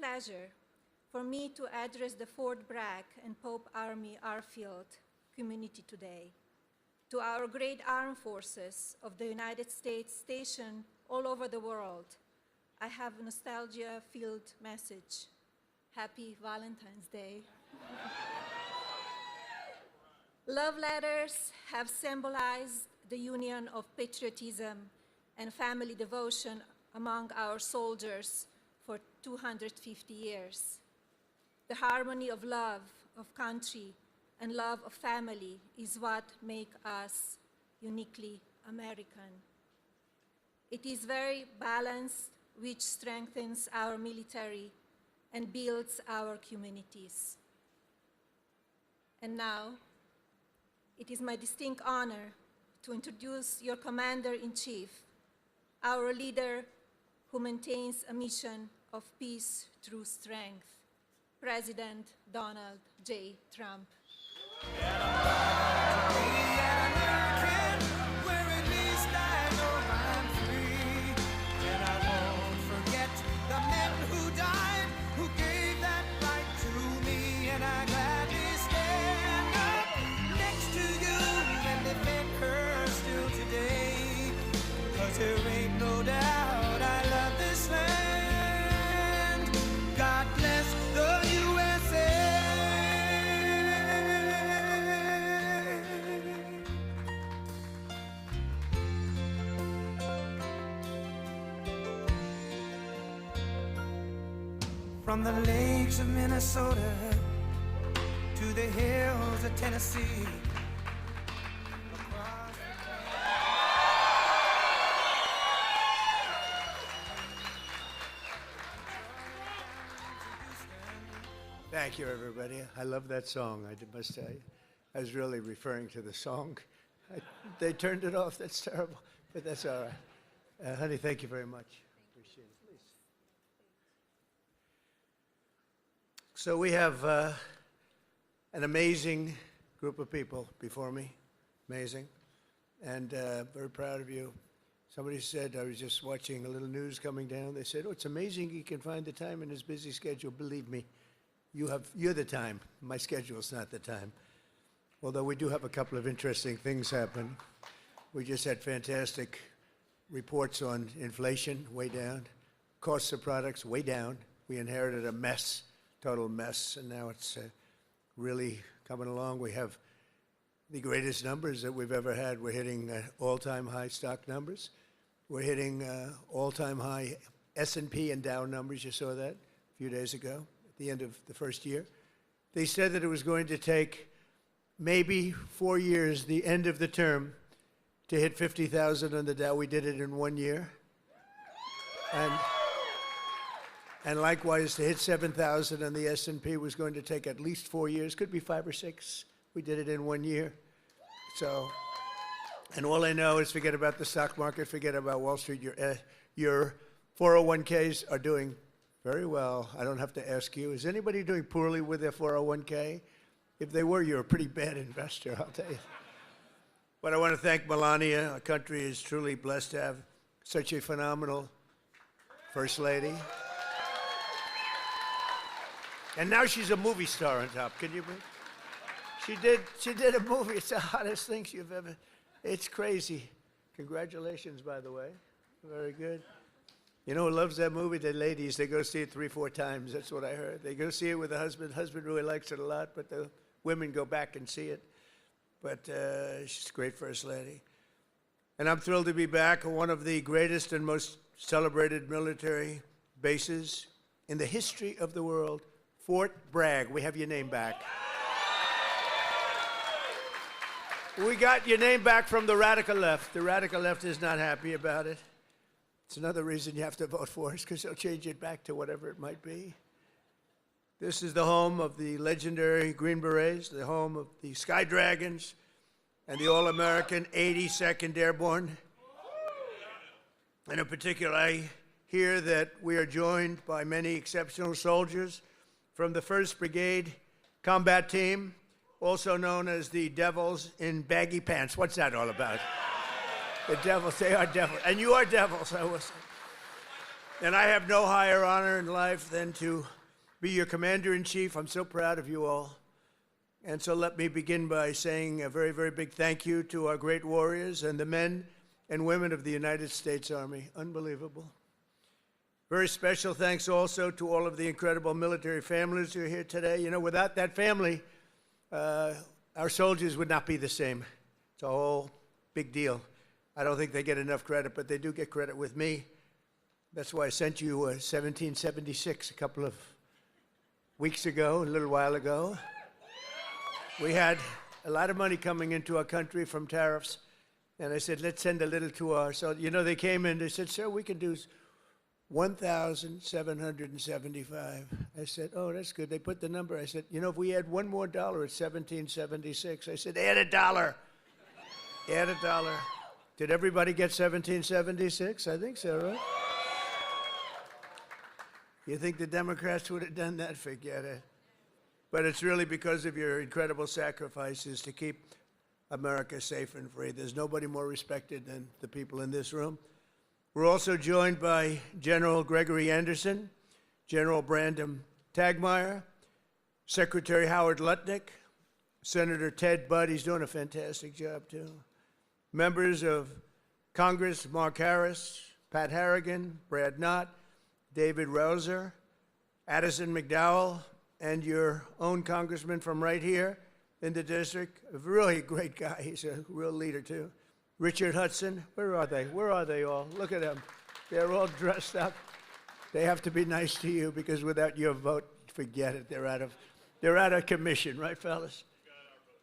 pleasure for me to address the Fort Bragg and Pope Army Airfield community today. To our great armed forces of the United States stationed all over the world, I have a nostalgia-filled message. Happy Valentine's Day. Love letters have symbolized the union of patriotism and family devotion among our soldiers for 250 years. The harmony of love of country and love of family is what makes us uniquely American. It is very balanced, which strengthens our military and builds our communities. And now, it is my distinct honor to introduce your Commander-in-Chief, our leader who maintains a mission of peace through strength, President Donald J. Trump. There ain't no doubt I love this land. God bless the USA. From the lakes of Minnesota to the hills of Tennessee. Thank you, everybody. I love that song, I must tell you. I was really referring to the song. They turned it off. That's terrible, but that's all right. Honey, thank you very much. Appreciate it. Please. So we have an amazing group of people before me. Amazing. And very proud of you. Somebody said, I was just watching a little news coming down. They said, oh, it's amazing he can find the time in his busy schedule. Believe me. You're the time. My schedule's not the time. Although we do have a couple of interesting things happen. We just had fantastic reports on inflation, way down. Costs of products, way down. We inherited a mess, total mess, and now it's really coming along. We have the greatest numbers that we've ever had. We're hitting all-time high stock numbers. We're hitting all-time high S&P and Dow numbers. You saw that a few days ago. The end of the first year. They said that it was going to take maybe 4 years, the end of the term, to hit 50,000 on the Dow. We did it in 1 year. And likewise, to hit 7,000 on the S&P was going to take at least 4 years, could be 5 or 6. We did it in 1 year. So, and all I know is forget about the stock market, forget about Wall Street. Your 401ks are doing very well. I don't have to ask you. Is anybody doing poorly with their 401k? If they were, you're a pretty bad investor, I'll tell you. But I want to thank Melania. Our country is truly blessed to have such a phenomenal First Lady. And now she's a movie star on top. Can you believe? She did a movie. It's the hottest thing you've ever. It's crazy. Congratulations, by the way. Very good. You know who loves that movie? The ladies. They go see it 3, 4 times. That's what I heard. They go see it with the husband. Husband really likes it a lot, but the women go back and see it. But she's a great First Lady. And I'm thrilled to be back on one of the greatest and most celebrated military bases in the history of the world, Fort Bragg. We have your name back. We got your name back from the radical left. The radical left is not happy about it. It's another reason you have to vote for us, because they'll change it back to whatever it might be. This is the home of the legendary Green Berets, the home of the Sky Dragons, and the All-American 82nd Airborne. And in particular, I hear that we are joined by many exceptional soldiers from the 1st Brigade Combat Team, also known as the Devils in Baggy Pants. What's that all about? The devils, they are devils. And you are devils, I will say. And I have no higher honor in life than to be your commander-in-chief. I'm so proud of you all. And so let me begin by saying a very, very big thank you to our great warriors and the men and women of the United States Army. Unbelievable. Very special thanks also to all of the incredible military families who are here today. You know, without that family, our soldiers would not be the same. It's a whole big deal. I don't think they get enough credit, but they do get credit with me. That's why I sent you 1776 a couple of weeks ago, a little while ago. We had a lot of money coming into our country from tariffs, and I said, let's send a little to our, so, you know, they came in, they said, sir, we can do 1,775. I said, oh, that's good. They put the number. I said, you know, if we add one more dollar, it's 1776. I said, add a dollar. Add a dollar. Did everybody get 1776? I think so, right? You think the Democrats would have done that? Forget it. But it's really because of your incredible sacrifices to keep America safe and free. There's nobody more respected than the people in this room. We're also joined by General Gregory Anderson, General Brandon Tagmeyer, Secretary Howard Lutnick, Senator Ted Budd. He's doing a fantastic job, too. Members of Congress, Mark Harris, Pat Harrigan, Brad Knott, David Rouser, Addison McDowell, and your own congressman from right here in the district, a really great guy. He's a real leader, too. Richard Hudson, where are they? Where are they all? Look at them. They're all dressed up. They have to be nice to you because without your vote, forget it. They're out of commission, right, fellas?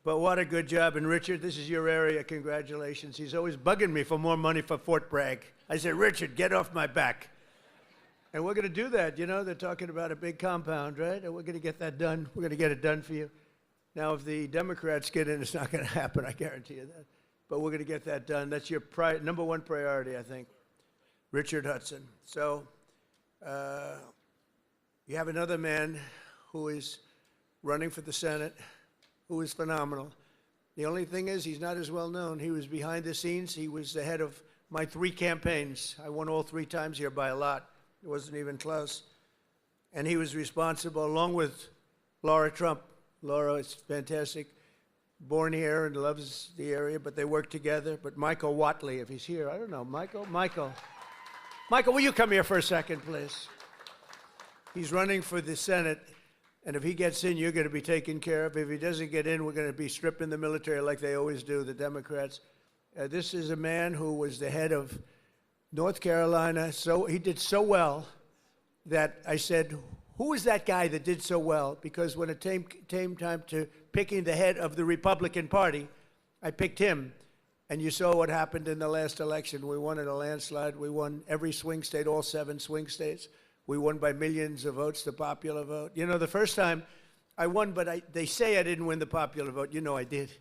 But what a good job. And Richard, this is your area. Congratulations. He's always bugging me for more money for Fort Bragg. I said, Richard, get off my back. And we're going to do that. You know, they're talking about a big compound, right? And we're going to get that done. We're going to get it done for you. Now, if the Democrats get in, it's not going to happen. I guarantee you that. But we're going to get that done. That's your number one priority, I think. Richard Hudson. So you have another man who is running for the Senate who is phenomenal. The only thing is he's not as well known. He was behind the scenes. He was the head of my 3 campaigns. I won all 3 times here by a lot. It wasn't even close. And he was responsible, along with Laura Trump. Laura is fantastic, born here and loves the area, but they work together. But Michael Watley, if he's here, I don't know. Michael, will you come here for a second, please? He's running for the Senate, and if he gets in, you're going to be taken care of. If he doesn't get in, we're going to be stripping the military like they always do, the Democrats. This is a man who was the head of North Carolina. So he did so well that I said, who is that guy that did so well? Because when it came time to picking the head of the Republican Party, I picked him. And you saw what happened in the last election. We won in a landslide. We won every swing state, all 7 swing states. We won by millions of votes, the popular vote. You know, the first time I won, but they say I didn't win the popular vote. You know I did.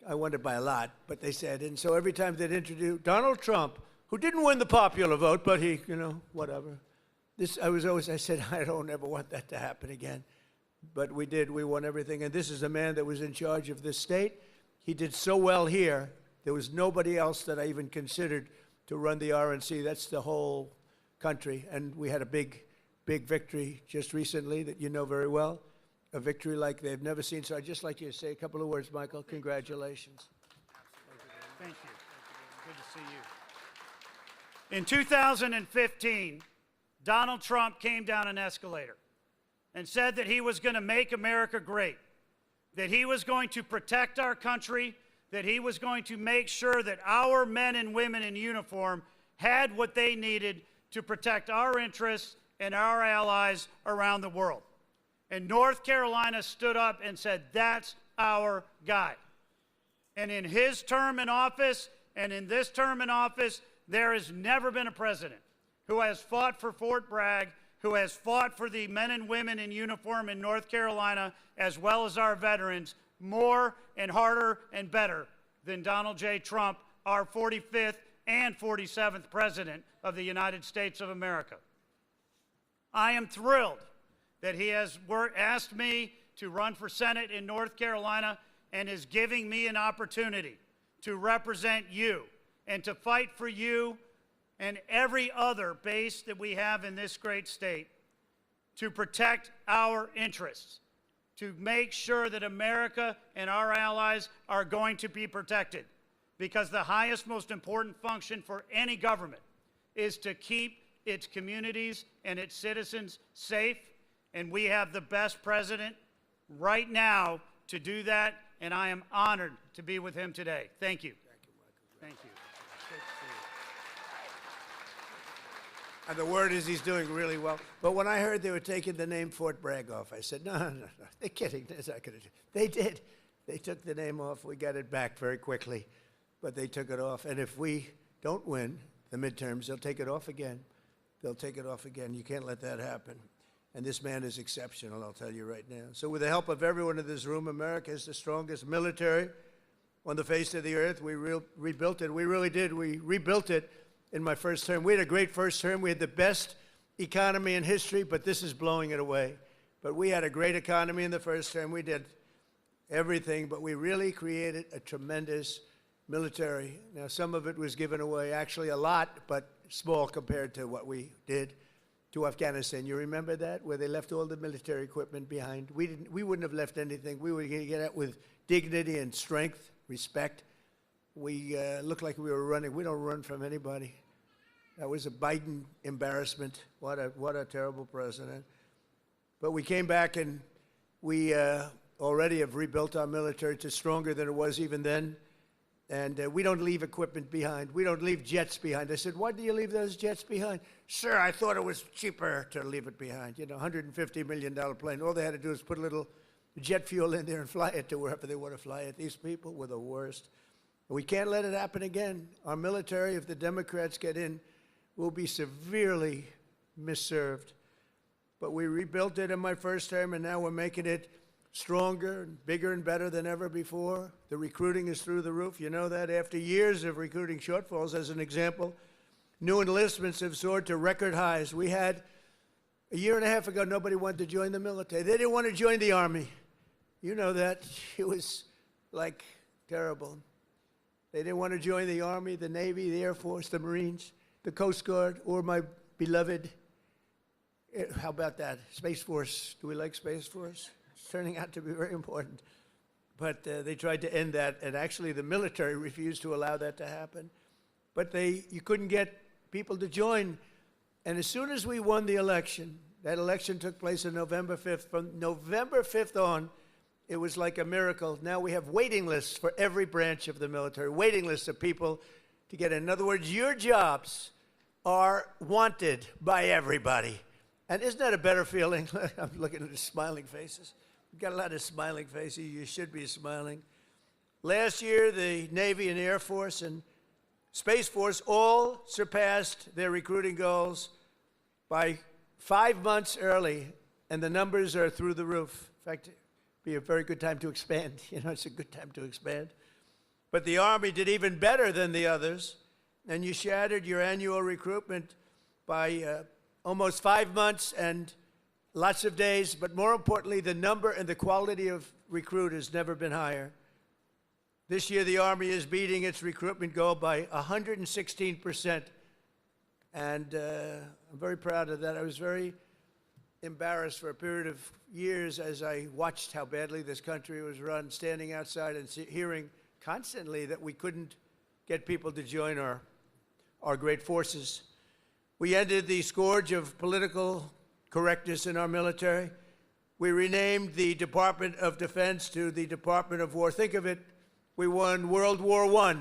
I won it by a lot, but they say I didn't. So every time they'd introduce Donald Trump, who didn't win the popular vote, but he, you know, whatever. I said, I don't ever want that to happen again. But we did. We won everything. And this is a man that was in charge of this state. He did so well here. There was nobody else that I even considered to run the RNC. That's the whole country. And we had a big, big victory just recently that you know very well, a victory like they've never seen. So I'd just like you to say a couple of words, Michael. Congratulations. Thank you. Good to see you. In 2015, Donald Trump came down an escalator and said that he was going to make America great, that he was going to protect our country, that he was going to make sure that our men and women in uniform had what they needed to protect our interests and our allies around the world. And North Carolina stood up and said, that's our guy. And in his term in office and in this term in office, there has never been a president who has fought for Fort Bragg, who has fought for the men and women in uniform in North Carolina, as well as our veterans, more and harder and better than Donald J. Trump, our 45th and 47th President of the United States of America. I am thrilled that he has asked me to run for Senate in North Carolina and is giving me an opportunity to represent you and to fight for you and every other base that we have in this great state to protect our interests, to make sure that America and our allies are going to be protected. Because the highest, most important function for any government is to keep its communities and its citizens safe, and we have the best president right now to do that, and I am honored to be with him today. Thank you. Thank you, Michael. Thank you. And the word is he's doing really well. But when I heard they were taking the name Fort Bragg off, I said, no, they're kidding. That's not gonna do. They did. They took the name off. We got it back very quickly, but they took it off. And if we don't win the midterms, they'll take it off again. They'll take it off again. You can't let that happen. And this man is exceptional, I'll tell you right now. So with the help of everyone in this room, America is the strongest military on the face of the earth. We rebuilt it. We really did. We rebuilt it in my first term. We had a great first term. We had the best economy in history, but this is blowing it away. But we had a great economy in the first term. We did everything, but we really created a tremendous military. Now, some of it was given away, actually a lot, but small compared to what we did to Afghanistan. You remember that, where they left all the military equipment behind? We wouldn't have left anything. We would get out with dignity and strength, respect. We looked like we were running. We don't run from anybody. That was a Biden embarrassment. What a terrible president. But we came back, and we already have rebuilt our military to stronger than it was even then. And we don't leave equipment behind. We don't leave jets behind. I said, why do you leave those jets behind? Sir, I thought it was cheaper to leave it behind. You know, $150 million plane. All they had to do is put a little jet fuel in there and fly it to wherever they want to fly it. These people were the worst. We can't let it happen again. Our military, if the Democrats get in, will be severely misserved. But we rebuilt it in my first term, and now we're making it stronger and bigger and better than ever before. The recruiting is through the roof. You know that after years of recruiting shortfalls, as an example, new enlistments have soared to record highs. We had, a year and a half ago, nobody wanted to join the military. They didn't want to join the Army. You know that. It was like terrible. They didn't want to join the Army, the Navy, the Air Force, the Marines, the Coast Guard, or my beloved, how about that, Space Force. Do we like Space Force? It's turning out to be very important. But they tried to end that, and actually the military refused to allow that to happen. But you couldn't get people to join. And as soon as we won the election, that election took place on November 5th. From November 5th on, it was like a miracle. Now we have waiting lists for every branch of the military, waiting lists of people to get in. In other words, your jobs are wanted by everybody. And isn't that a better feeling? I'm looking at the smiling faces. We've got a lot of smiling faces. You should be smiling. Last year, the Navy and Air Force and Space Force all surpassed their recruiting goals by 5 months early, and the numbers are through the roof. In fact, it'd be a very good time to expand. You know, it's a good time to expand. But the Army did even better than the others, and you shattered your annual recruitment by almost 5 months and lots of days, but more importantly, the number and the quality of recruit has never been higher. This year, the Army is beating its recruitment goal by 116%, and I'm very proud of that. I was very embarrassed for a period of years as I watched how badly this country was run, standing outside and hearing constantly that we couldn't get people to join our great forces. We ended the scourge of political correctness in our military. We renamed the Department of Defense to the Department of War. Think of it, we won World War I.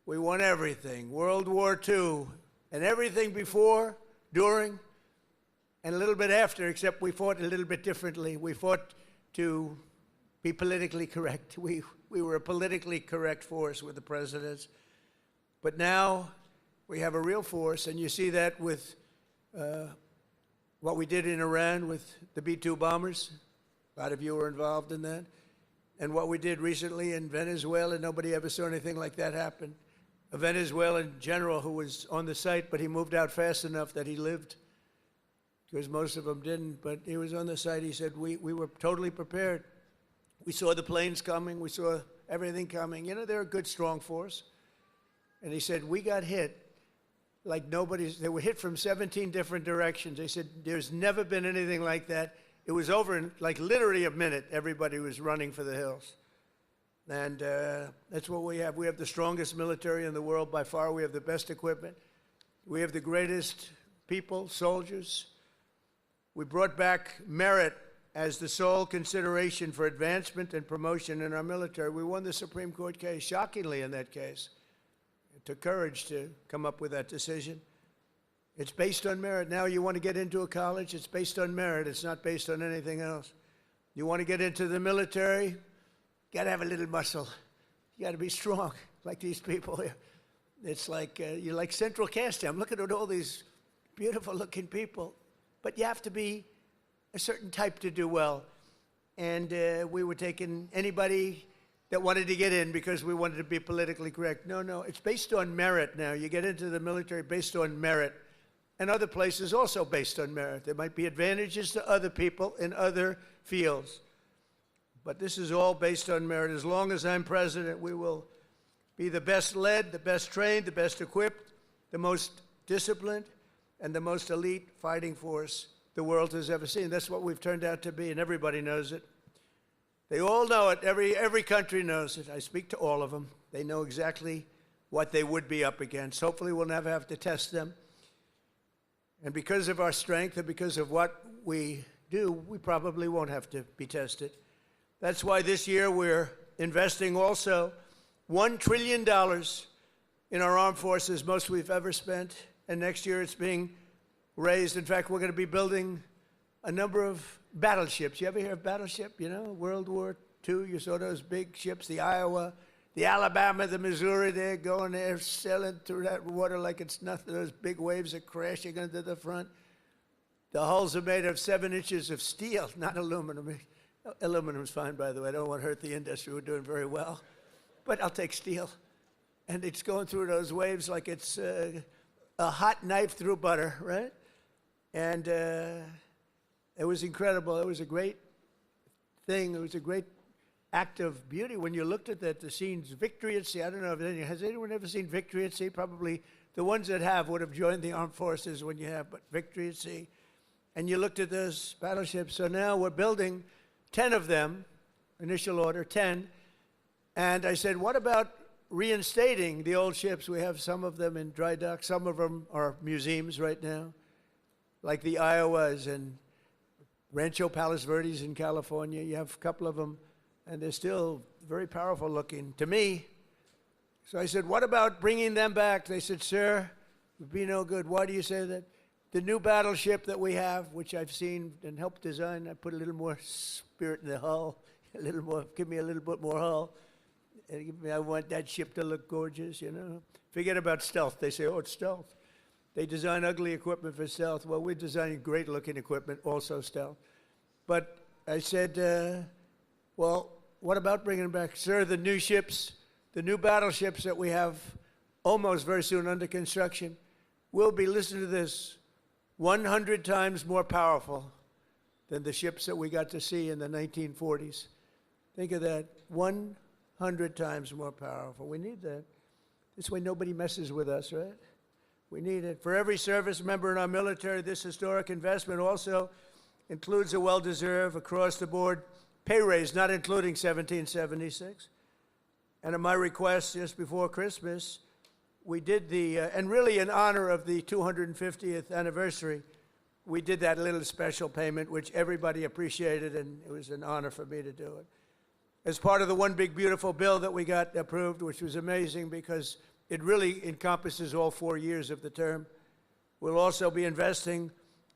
We won everything. World War II, and everything before, during, and a little bit after, except we fought a little bit differently. We fought to be politically correct. We were a politically correct force with the presidents. But now we have a real force, and you see that with what we did in Iran with the B-2 bombers. A lot of you were involved in that. And what we did recently in Venezuela, nobody ever saw anything like that happen. A Venezuelan general who was on the site, but he moved out fast enough that he lived, because most of them didn't. But he was on the site. He said, we were totally prepared. We saw the planes coming. We saw everything coming. You know, they're a good, strong force. And he said, we got hit like nobody's. They were hit from 17 different directions. They said, there's never been anything like that. It was over in like literally a minute. Everybody was running for the hills. And that's what we have. We have the strongest military in the world by far. We have the best equipment. We have the greatest people, soldiers. We brought back merit as the sole consideration for advancement and promotion in our military. We won the Supreme Court case, shockingly in that case. It took courage to come up with that decision. It's based on merit. Now you want to get into a college, it's based on merit. It's not based on anything else. You want to get into the military, you got to have a little muscle. You got to be strong, like these people here. It's like, you're like central casting. I'm looking at all these beautiful-looking people, but you have to be a certain type to do well. And we were taking anybody that wanted to get in because we wanted to be politically correct. No, it's based on merit now. You get into the military based on merit. And other places also based on merit. There might be advantages to other people in other fields. But this is all based on merit. As long as I'm president, we will be the best led, the best trained, the best equipped, the most disciplined, and the most elite fighting force the world has ever seen. That's what we've turned out to be, and everybody knows it. They all know it. Every country knows it. I speak to all of them. They know exactly what they would be up against. Hopefully we'll never have to test them. And because of our strength and because of what we do, we probably won't have to be tested. That's why this year we're investing also $1 trillion in our armed forces, most we've ever spent. And next year it's being raised. In fact, we're going to be building a number of battleships. You ever hear of battleship? You know, World War II, you saw those big ships, the Iowa, the Alabama, the Missouri, they're going there, sailing through that water like it's nothing. Those big waves are crashing into the front. The hulls are made of 7 inches of steel, not aluminum. Aluminum's fine, by the way. I don't want to hurt the industry. We're doing very well. But I'll take steel. And it's going through those waves like it's a hot knife through butter, right? And it was incredible. It was a great thing. It was a great act of beauty when you looked at that, the scenes, Victory at Sea. I don't know if has anyone ever seen Victory at Sea? Probably the ones that have would have joined the armed forces when you have, but Victory at Sea. And you looked at those battleships. So now we're building 10 of them, initial order, 10. And I said, what about reinstating the old ships? We have some of them in dry dock. Some of them are museums right now, like the Iowas and Rancho Palos Verdes in California. You have a couple of them. And they're still very powerful looking to me. So I said, what about bringing them back? They said, sir, it would be no good. Why do you say that? The new battleship that we have, which I've seen and helped design, I put a little more spirit in the hull, a little more, give me a little bit more hull. And I want that ship to look gorgeous, you know. Forget about stealth. They say, oh, it's stealth. They design ugly equipment for stealth. Well, we're designing great looking equipment, also stealth. But I said, well, what about bringing them back? Sir, the new ships, the new battleships that we have almost very soon under construction will be, listen to this, 100 times more powerful than the ships that we got to see in the 1940s. Think of that, 100 times more powerful. We need that. This way nobody messes with us, right? We need it. For every service member in our military, this historic investment also includes a well-deserved, across-the-board pay raise, not including 1776. And at my request just before Christmas, we did the, and really in honor of the 250th anniversary, we did that little special payment, which everybody appreciated, and it was an honor for me to do it. As part of the one big beautiful bill that we got approved, which was amazing because it really encompasses all 4 years of the term, we'll also be investing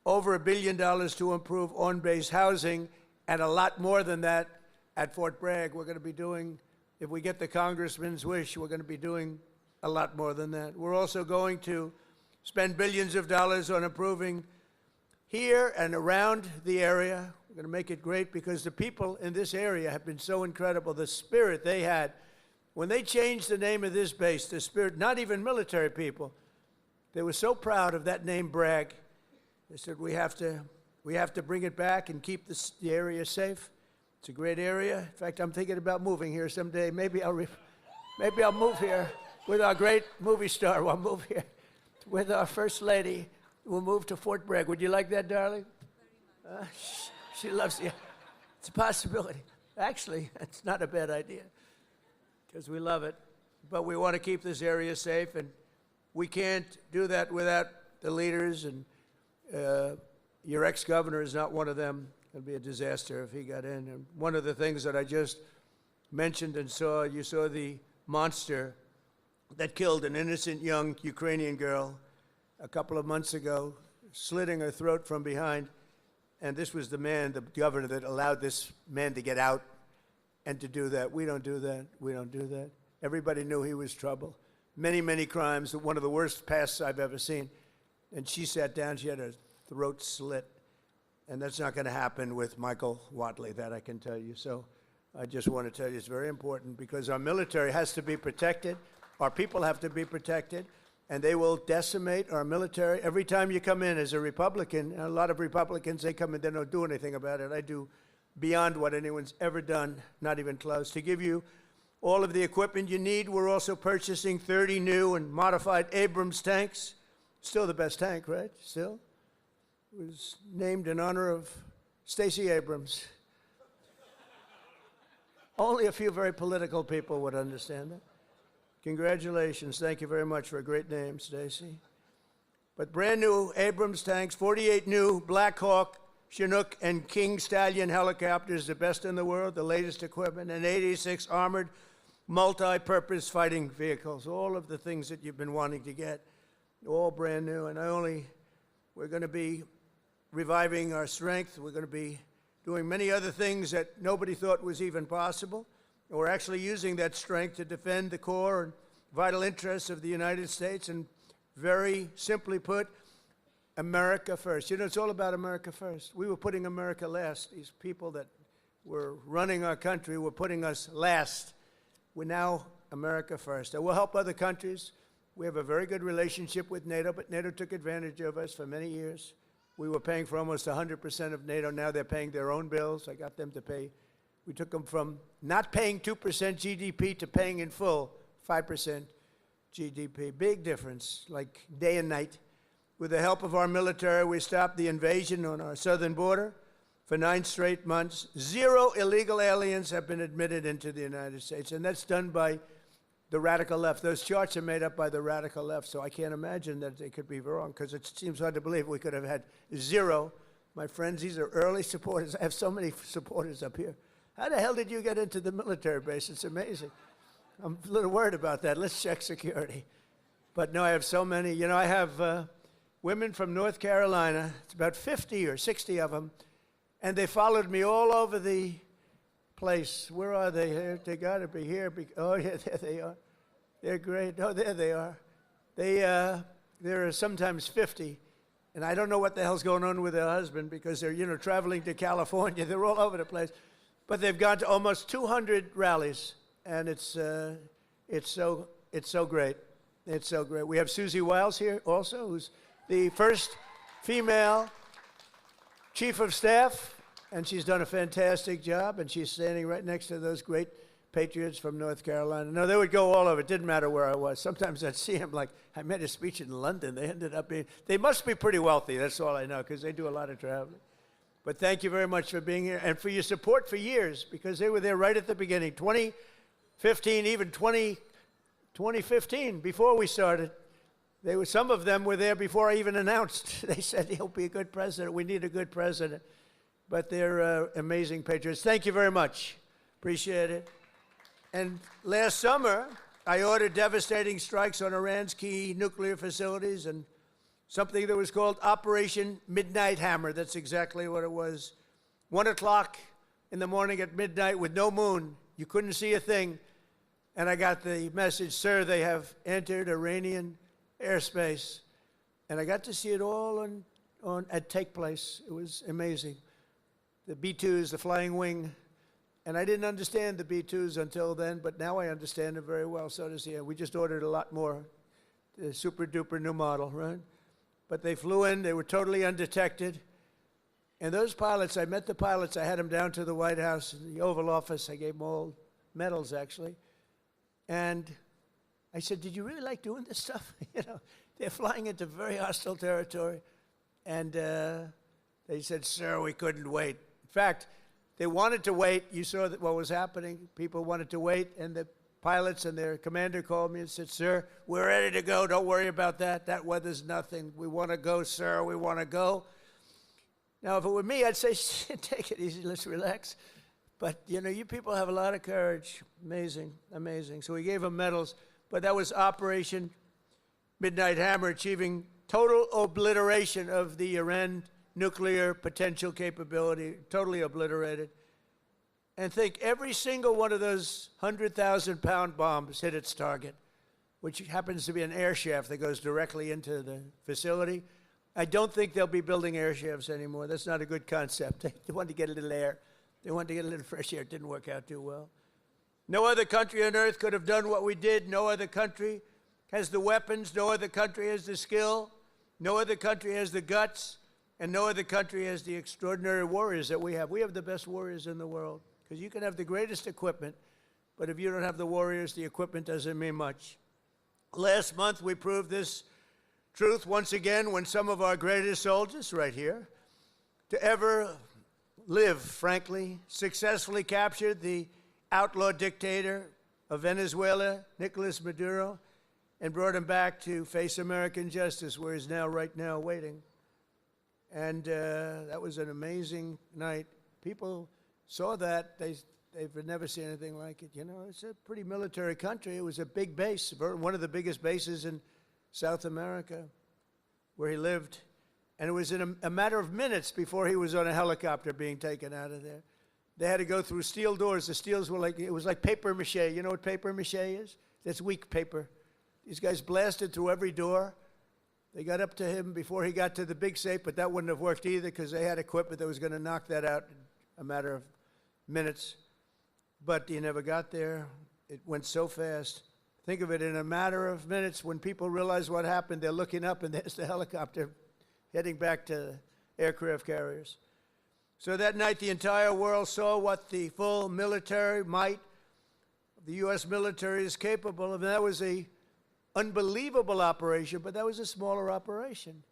over $1 billion to improve on-base housing, and a lot more than that at Fort Bragg. We're going to be doing, if we get the congressman's wish, we're going to be doing a lot more than that. We're also going to spend billions of dollars on improving here and around the area. We're going to make it great because the people in this area have been so incredible. The spirit they had. When they changed the name of this base, the spirit, not even military people, they were so proud of that name, Bragg. They said, we have to bring it back and keep the area safe. It's a great area. In fact, I'm thinking about moving here someday. Maybe I'll move here with our great movie star. I'll move here. with our First Lady. We'll move to Fort Bragg. Would you like that, darling? She loves you. It's a possibility. Actually, it's not a bad idea because we love it. But we want to keep this area safe, and we can't do that without the leaders, and your ex-governor is not one of them. It'd be a disaster if he got in. And one of the things that I just mentioned and saw, you saw the monster that killed an innocent young Ukrainian girl a couple of months ago, slitting her throat from behind. And this was the man, the governor, that allowed this man to get out and to do that. We don't do that. We don't do that. Everybody knew he was trouble. Many, many crimes, one of the worst pasts I've ever seen. And she sat down, she had her throat slit. And that's not going to happen with Michael Watley, that I can tell you. So I just want to tell you it's very important because our military has to be protected. Our people have to be protected. And they will decimate our military. Every time you come in as a Republican, and a lot of Republicans, they come in, they don't do anything about it. I do beyond what anyone's ever done, not even close. To give you all of the equipment you need, we're also purchasing 30 new and modified Abrams tanks. Still the best tank, right? Still? It was named in honor of Stacey Abrams. Only a few very political people would understand that. Congratulations. Thank you very much for a great name, Stacey. But brand new Abrams tanks, 48 new Black Hawk, Chinook, and King Stallion helicopters, the best in the world, the latest equipment, and 86 armored multi-purpose fighting vehicles, all of the things that you've been wanting to get, all brand new. And we're going to be reviving our strength. We're going to be doing many other things that nobody thought was even possible. And we're actually using that strength to defend the core and vital interests of the United States. And very simply put, America first. You know, it's all about America first. We were putting America last. These people that were running our country were putting us last. We're now America first. And we'll help other countries. We have a very good relationship with NATO, but NATO took advantage of us for many years. We were paying for almost 100% of NATO. Now they're paying their own bills. I got them to pay. We took them from not paying 2% GDP to paying in full 5% GDP. Big difference, like day and night. With the help of our military, we stopped the invasion on our southern border for 9 straight months. 0 illegal aliens have been admitted into the United States, and that's done by the radical left. Those charts are made up by the radical left, so I can't imagine that they could be wrong, because it seems hard to believe we could have had 0. My friends, these are early supporters. I have so many supporters up here. How the hell did you get into the military base? It's amazing. I'm a little worried about that. Let's check security. But no, I have so many. You know, I have women from North Carolina. It's about 50 or 60 of them. And they followed me all over the place. Where are they? They got to be here. Oh, yeah, there they are. They're great. Oh, there they are. There are sometimes 50. And I don't know what the hell's going on with their husband, because they're, you know, traveling to California. They're all over the place. But they've gone to almost 200 rallies. And it's so great. It's so great. We have Susie Wiles here also, who's the first female chief of staff, and she's done a fantastic job, and she's standing right next to those great patriots from North Carolina. No, they would go all over. It didn't matter where I was. Sometimes I'd see them, like, I made a speech in London. They ended up being, they must be pretty wealthy. That's all I know, because they do a lot of traveling. But thank you very much for being here and for your support for years, because they were there right at the beginning. 2015, even 2015, before we started. Some of them were there before I even announced. They said, he'll be a good president. We need a good president. But they're amazing patriots. Thank you very much. Appreciate it. And last summer, I ordered devastating strikes on Iran's key nuclear facilities and something that was called Operation Midnight Hammer. That's exactly what it was. 1 o'clock in the morning at midnight with no moon. You couldn't see a thing. And I got the message, sir, they have entered Iranian airspace. And I got to see it all take place. It was amazing. The B-2s, the flying wing. And I didn't understand the B-2s until then, but now I understand them very well. So does he. We just ordered a lot more. The super-duper new model, right? But they flew in. They were totally undetected. And those pilots, I met the pilots. I had them down to the White House, the Oval Office. I gave them all medals, actually. And I said, did you really like doing this stuff? You know, they're flying into very hostile territory. And they said, sir, we couldn't wait. In fact, they wanted to wait. You saw that what was happening. People wanted to wait, and the pilots and their commander called me and said, sir, we're ready to go. Don't worry about that. That weather's nothing. We want to go, sir. We want to go. Now, if it were me, I'd say, take it easy. Let's relax. But, you know, you people have a lot of courage. Amazing, amazing. So we gave them medals. But that was Operation Midnight Hammer, achieving total obliteration of the Iran nuclear potential capability, totally obliterated. And think every single one of those 100,000-pound bombs hit its target, which happens to be an air shaft that goes directly into the facility. I don't think they'll be building air shafts anymore. That's not a good concept. They wanted to get a little air. They wanted to get a little fresh air. It didn't work out too well. No other country on earth could have done what we did. No other country has the weapons. No other country has the skill. No other country has the guts. And no other country has the extraordinary warriors that we have. We have the best warriors in the world. Because you can have the greatest equipment, but if you don't have the warriors, the equipment doesn't mean much. Last month, we proved this truth once again when some of our greatest soldiers, right here, to ever live, frankly, successfully captured the outlaw dictator of Venezuela, Nicolas Maduro, and brought him back to face American justice, where he's now, right now, waiting. And that was an amazing night. People saw that. They've never seen anything like it. You know, it's a pretty military country. It was a big base, one of the biggest bases in South America, where he lived. And it was in a matter of minutes before he was on a helicopter being taken out of there. They had to go through steel doors. The steels were like, it was like paper mache. You know what paper mache is? That's weak paper. These guys blasted through every door. They got up to him before he got to the big safe, but that wouldn't have worked either because they had equipment that was going to knock that out in a matter of minutes. But he never got there. It went so fast. Think of it, in a matter of minutes, when people realize what happened, they're looking up and there's the helicopter heading back to aircraft carriers. So that night, the entire world saw what the full military might of the U.S. military is capable of. And that was an unbelievable operation, but that was a smaller operation.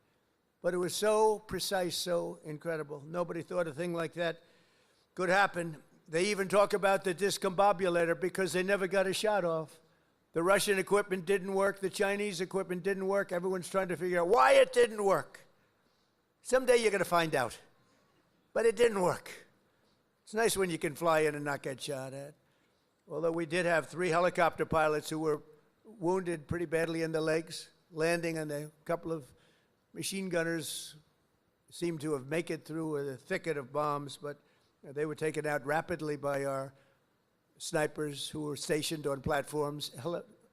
But it was so precise, so incredible. Nobody thought a thing like that could happen. They even talk about the discombobulator because they never got a shot off. The Russian equipment didn't work. The Chinese equipment didn't work. Everyone's trying to figure out why it didn't work. Someday you're going to find out. But it didn't work. It's nice when you can fly in and not get shot at. Although we did have 3 helicopter pilots who were wounded pretty badly in the legs, landing, and a couple of machine gunners seemed to have made it through a thicket of bombs, but they were taken out rapidly by our snipers who were stationed on platforms,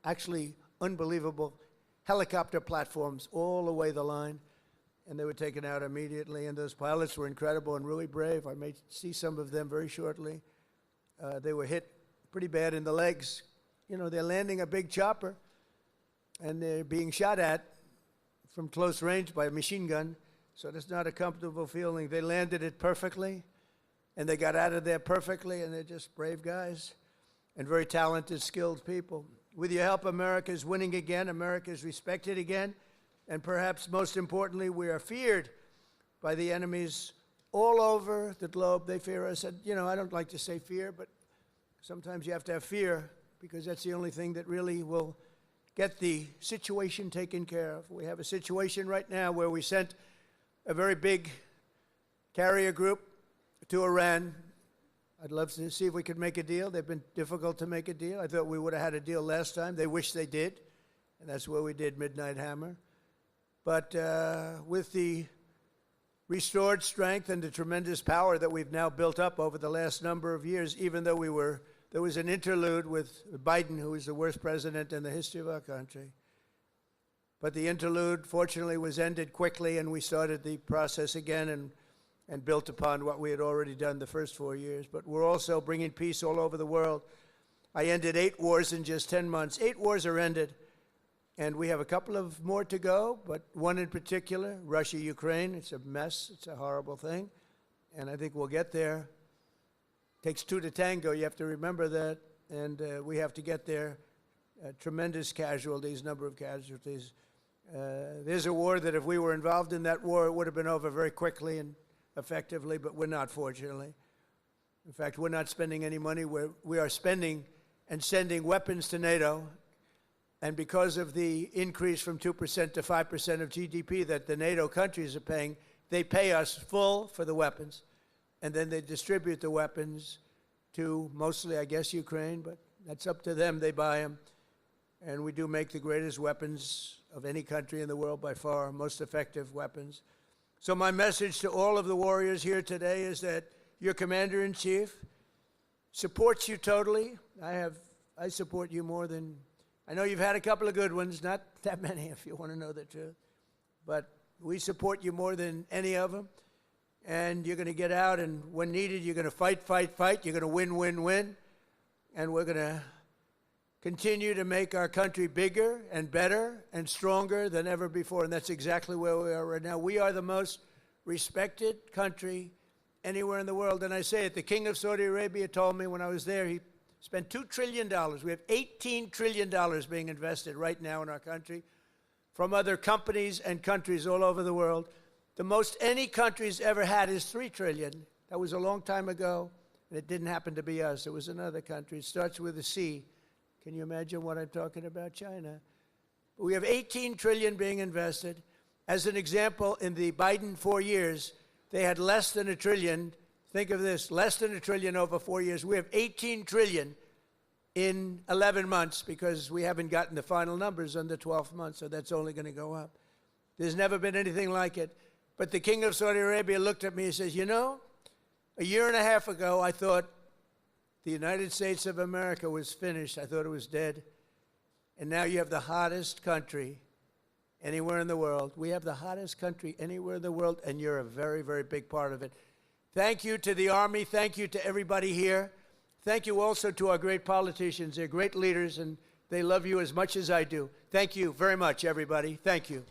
actually unbelievable helicopter platforms all the way the line, and they were taken out immediately. And those pilots were incredible and really brave. I may see some of them very shortly. They were hit pretty bad in the legs. You know, they're landing a big chopper, and they're being shot at from close range by a machine gun, so that's not a comfortable feeling. They landed it perfectly, and they got out of there perfectly, and they're just brave guys and very talented, skilled people. With your help, America is winning again. America is respected again. And perhaps most importantly, we are feared by the enemies all over the globe. They fear us. And, you know, I don't like to say fear, but sometimes you have to have fear because that's the only thing that really will get the situation taken care of. We have a situation right now where we sent a very big carrier group to Iran. I'd love to see if we could make a deal. They've been difficult to make a deal. I thought we would have had a deal last time. They wish they did, and that's where we did Midnight Hammer. But with the restored strength and the tremendous power that we've now built up over the last number of years, even though there was an interlude with Biden, who is the worst president in the history of our country. But the interlude, fortunately, was ended quickly, and we started the process again and built upon what we had already done the first 4 years. But we're also bringing peace all over the world. I ended 8 wars in just 10 months. 8 wars are ended, and we have a couple of more to go, but one in particular, Russia-Ukraine. It's a mess. It's a horrible thing, and I think we'll get there. It takes 2 to tango. You have to remember that, and we have to get there. Tremendous casualties, number of casualties. There's a war that if we were involved in that war, it would have been over very quickly and effectively, but we're not, fortunately. In fact, we're not spending any money. We are spending and sending weapons to NATO. And because of the increase from 2% to 5% of GDP that the NATO countries are paying, they pay us full for the weapons. And then they distribute the weapons to mostly, I guess, Ukraine, but that's up to them. They buy them. And we do make the greatest weapons of any country in the world by far, most effective weapons. So my message to all of the warriors here today is that your commander-in-chief supports you totally. I support you more than, I know you've had a couple of good ones, not that many if you want to know the truth, but we support you more than any of them. And you're going to get out, and when needed, you're going to fight, fight, fight. You're going to win, win, win. And we're going to continue to make our country bigger and better and stronger than ever before. And that's exactly where we are right now. We are the most respected country anywhere in the world. And I say it, the King of Saudi Arabia told me when I was there, he spent $2 trillion. We have $18 trillion being invested right now in our country from other companies and countries all over the world. The most any country's ever had is $3 trillion. That was a long time ago, and it didn't happen to be us. It was another country. It starts with a C. Can you imagine what I'm talking about? China. We have $18 trillion being invested. As an example, in the Biden 4 years, they had less than $1 trillion. Think of this, less than $1 trillion over 4 years. We have $18 trillion in 11 months because we haven't gotten the final numbers on the 12th month, so that's only going to go up. There's never been anything like it. But the King of Saudi Arabia looked at me and says, you know, a year and a half ago, I thought the United States of America was finished. I thought it was dead. And now you have the hottest country anywhere in the world. We have the hottest country anywhere in the world, and you're a very, very big part of it. Thank you to the Army. Thank you to everybody here. Thank you also to our great politicians. They're great leaders, and they love you as much as I do. Thank you very much, everybody. Thank you.